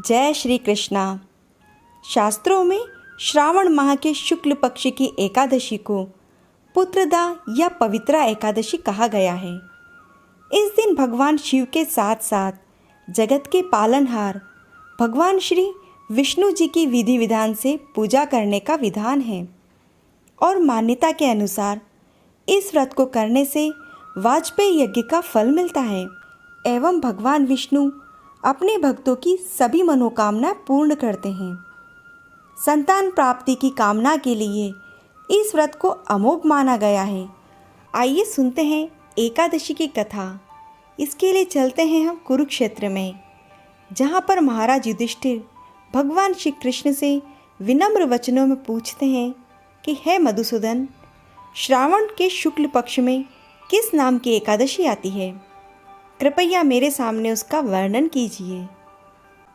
जय श्री कृष्णा। शास्त्रों में श्रावण माह के शुक्ल पक्ष की एकादशी को पुत्रदा या पवित्रा एकादशी कहा गया है। इस दिन भगवान शिव के साथ साथ जगत के पालनहार भगवान श्री विष्णु जी की विधि विधान से पूजा करने का विधान है और मान्यता के अनुसार इस व्रत को करने से वाजपेयी यज्ञ का फल मिलता है एवं भगवान विष्णु अपने भक्तों की सभी मनोकामना पूर्ण करते हैं। संतान प्राप्ति की कामना के लिए इस व्रत को अमोघ माना गया है। आइए सुनते हैं एकादशी की कथा। इसके लिए चलते हैं हम कुरुक्षेत्र में, जहाँ पर महाराज युधिष्ठिर भगवान श्री कृष्ण से विनम्र वचनों में पूछते हैं कि हे मधुसूदन, श्रावण के शुक्ल पक्ष में किस नाम की एकादशी आती है? कृपया मेरे सामने उसका वर्णन कीजिए।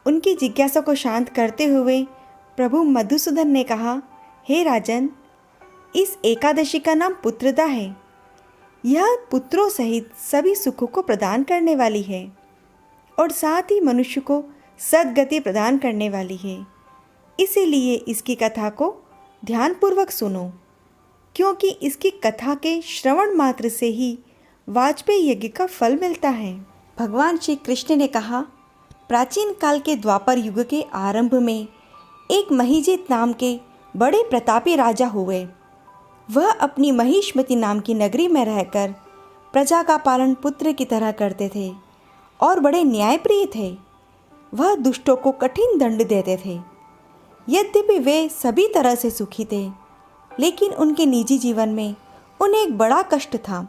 उनकी जिज्ञासा को शांत करते हुए प्रभु मधुसूदन ने कहा, हे राजन, इस एकादशी का नाम पुत्रदा है। यह पुत्रों सहित सभी सुखों को प्रदान करने वाली है और साथ ही मनुष्य को सद्गति प्रदान करने वाली है। इसीलिए इसकी कथा को ध्यानपूर्वक सुनो, क्योंकि इसकी कथा के श्रवण मात्र से ही वाजपेयी यज्ञ का फल मिलता है। भगवान श्री कृष्ण ने कहा, प्राचीन काल के द्वापर युग के आरंभ में एक महीजित नाम के बड़े प्रतापी राजा हुए। वह अपनी महिष्मति नाम की नगरी में रहकर प्रजा का पालन पुत्र की तरह करते थे और बड़े न्यायप्रिय थे। वह दुष्टों को कठिन दंड देते थे। यद्यपि वे सभी तरह से सुखी थे, लेकिन उनके निजी जीवन में उन्हें एक बड़ा कष्ट था।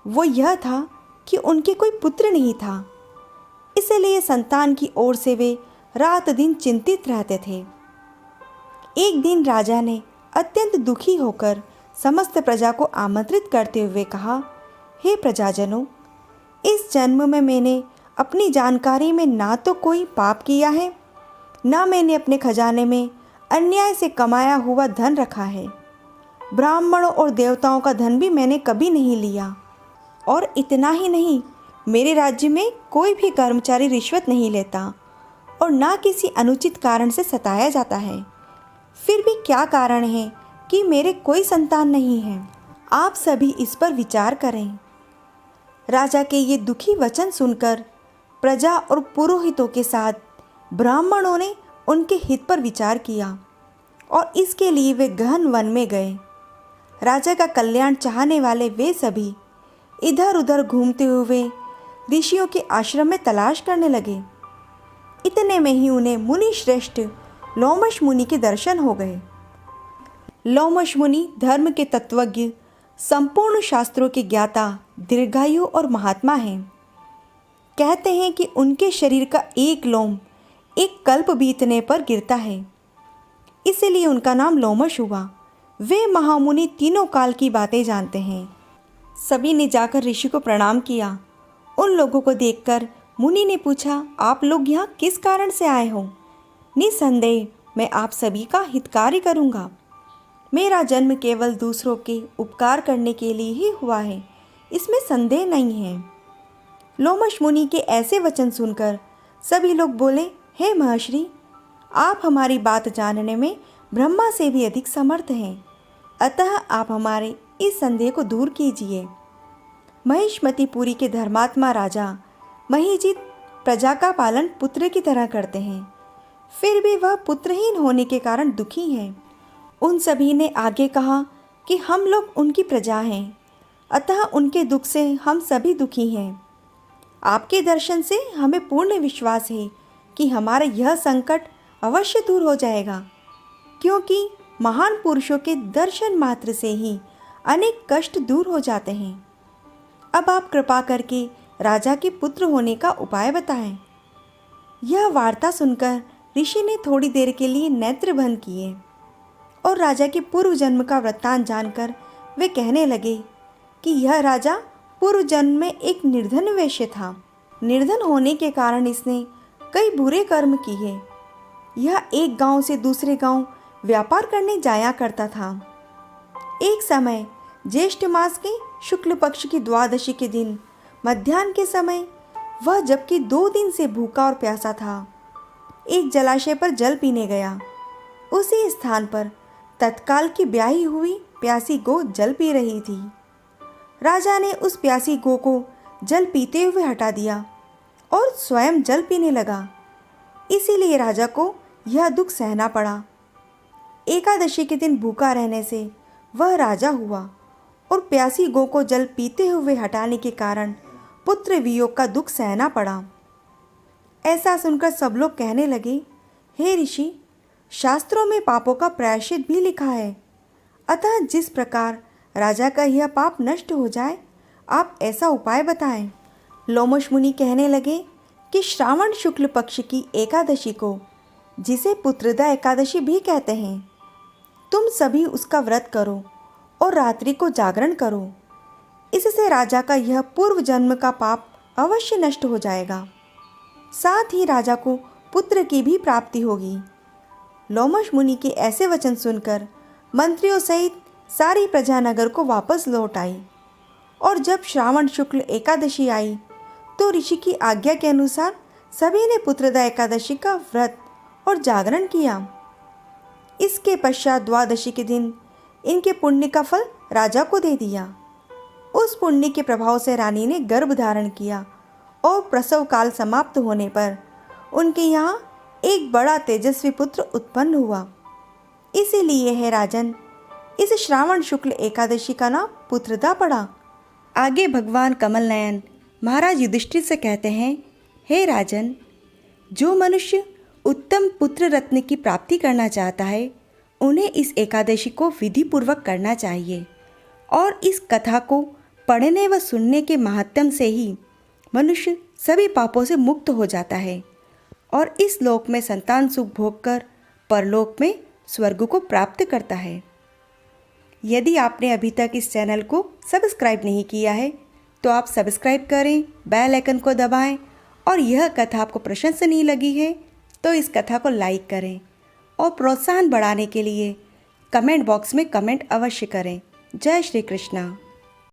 वो यह था कि उनके कोई पुत्र नहीं था। इसलिए संतान की ओर से वे रात दिन चिंतित रहते थे। एक दिन राजा ने अत्यंत दुखी होकर समस्त प्रजा को आमंत्रित करते हुए कहा, हे प्रजाजनों, इस जन्म में मैंने अपनी जानकारी में ना तो कोई पाप किया है, ना मैंने अपने खजाने में अन्याय से कमाया हुआ धन रखा है। ब्राह्मणों और देवताओं का धन भी मैंने कभी नहीं लिया। और इतना ही नहीं, मेरे राज्य में कोई भी कर्मचारी रिश्वत नहीं लेता और ना किसी अनुचित कारण से सताया जाता है। फिर भी क्या कारण है कि मेरे कोई संतान नहीं है? आप सभी इस पर विचार करें। राजा के ये दुखी वचन सुनकर प्रजा और पुरोहितों के साथ ब्राह्मणों ने उनके हित पर विचार किया और इसके लिए वे गहन वन में गए। राजा का कल्याण चाहने वाले वे सभी इधर उधर घूमते हुए ऋषियों के आश्रम में तलाश करने लगे। इतने में ही उन्हें मुनि श्रेष्ठ लोमश मुनि के दर्शन हो गए। लोमश मुनि धर्म के तत्वज्ञ, संपूर्ण शास्त्रों के ज्ञाता, दीर्घायु और महात्मा हैं। कहते हैं कि उनके शरीर का एक लोम एक कल्प बीतने पर गिरता है, इसलिए उनका नाम लोमश हुआ। वे महामुनि तीनों काल की बातें जानते हैं। सभी ने जाकर ऋषि को प्रणाम किया। उन लोगों को देखकर मुनि ने पूछा, आप लोग यहाँ किस कारण से आए हो? निसंदेह मैं आप सभी का हितकारी करूँगा। मेरा जन्म केवल दूसरों के उपकार करने के लिए ही हुआ है, इसमें संदेह नहीं है। लोमश मुनि के ऐसे वचन सुनकर सभी लोग बोले, हे महर्षि, आप हमारी बात जानने में ब्रह्मा से भी अधिक समर्थ हैं, अतः आप हमारे इस संदेह को दूर कीजिए। महिष्मतिपुरी के धर्मात्मा राजा महीजित प्रजा का पालन पुत्र की तरह करते हैं, फिर भी वह पुत्रहीन होने के कारण दुखी हैं। उन सभी ने आगे कहा कि हम लोग उनकी प्रजा हैं, अतः उनके दुख से हम सभी दुखी हैं। आपके दर्शन से हमें पूर्ण विश्वास है कि हमारा यह संकट अवश्य दूर हो जाएगा, क्योंकि महान पुरुषों के दर्शन मात्र से ही अनेक कष्ट दूर हो जाते हैं। अब आप कृपा करके राजा के पुत्र होने का उपाय बताएं। यह वार्ता सुनकर ऋषि ने थोड़ी देर के लिए नेत्र बंद किए और राजा के पूर्व जन्म का वृत्तांत जानकर वे कहने लगे कि यह राजा पूर्व जन्म में एक निर्धन वैश्य था। निर्धन होने के कारण इसने कई बुरे कर्म किए। यह एक गांव से दूसरे गांव व्यापार करने जाया करता था। एक समय ज्येष्ठ मास के शुक्ल पक्ष की द्वादशी के दिन मध्याह्न के समय वह जबकि 2 दिन से भूखा और प्यासा था, एक जलाशय पर जल पीने गया। उसी स्थान पर तत्काल की ब्याही हुई प्यासी गो जल पी रही थी। राजा ने उस प्यासी गो को जल पीते हुए हटा दिया और स्वयं जल पीने लगा। इसीलिए राजा को यह दुख सहना पड़ा। एकादशी के दिन भूखा रहने से वह राजा हुआ और प्यासी गो को जल पीते हुए हटाने के कारण पुत्र वियोग का दुख सहना पड़ा। ऐसा सुनकर सब लोग कहने लगे, हे ऋषि, शास्त्रों में पापों का प्रायश्चित भी लिखा है, अतः जिस प्रकार राजा का यह पाप नष्ट हो जाए, आप ऐसा उपाय बताएं। लोमश मुनि कहने लगे कि श्रावण शुक्ल पक्ष की एकादशी को, जिसे पुत्रदा एकादशी भी कहते हैं, तुम सभी उसका व्रत करो और रात्रि को जागरण करो। इससे राजा का यह पूर्व जन्म का पाप अवश्य नष्ट हो जाएगा। साथ ही राजा को पुत्र की भी प्राप्ति होगी। लोमश मुनि के ऐसे वचन सुनकर मंत्रियों सहित सारी प्रजा नगर को वापस लौट आई और जब श्रावण शुक्ल एकादशी आई तो ऋषि की आज्ञा के अनुसार सभी ने पुत्रदा एकादशी का व्रत और जागरण किया। इसके पश्चात द्वादशी के दिन इनके पुण्य का फल राजा को दे दिया। उस पुण्य के प्रभाव से रानी ने गर्भ धारण किया और प्रसव काल समाप्त होने पर उनके यहाँ एक बड़ा तेजस्वी पुत्र उत्पन्न हुआ। इसीलिए हे राजन, इस श्रावण शुक्ल एकादशी का नाम पुत्रदा पड़ा। आगे भगवान कमल नयन महाराज युधिष्ठिर से कहते हैं, हे राजन, जो मनुष्य उत्तम पुत्र रत्न की प्राप्ति करना चाहता है, उन्हें इस एकादशी को विधि पूर्वक करना चाहिए और इस कथा को पढ़ने व सुनने के माध्यम से ही मनुष्य सभी पापों से मुक्त हो जाता है और इस लोक में संतान सुख भोग कर परलोक में स्वर्ग को प्राप्त करता है। यदि आपने अभी तक इस चैनल को सब्सक्राइब नहीं किया है तो आप सब्सक्राइब करें, बेल आइकन को दबाएं और यह कथा आपको प्रशंसनीय लगी है तो इस कथा को लाइक करें और प्रोत्साहन बढ़ाने के लिए कमेंट बॉक्स में कमेंट अवश्य करें। जय श्री कृष्णा।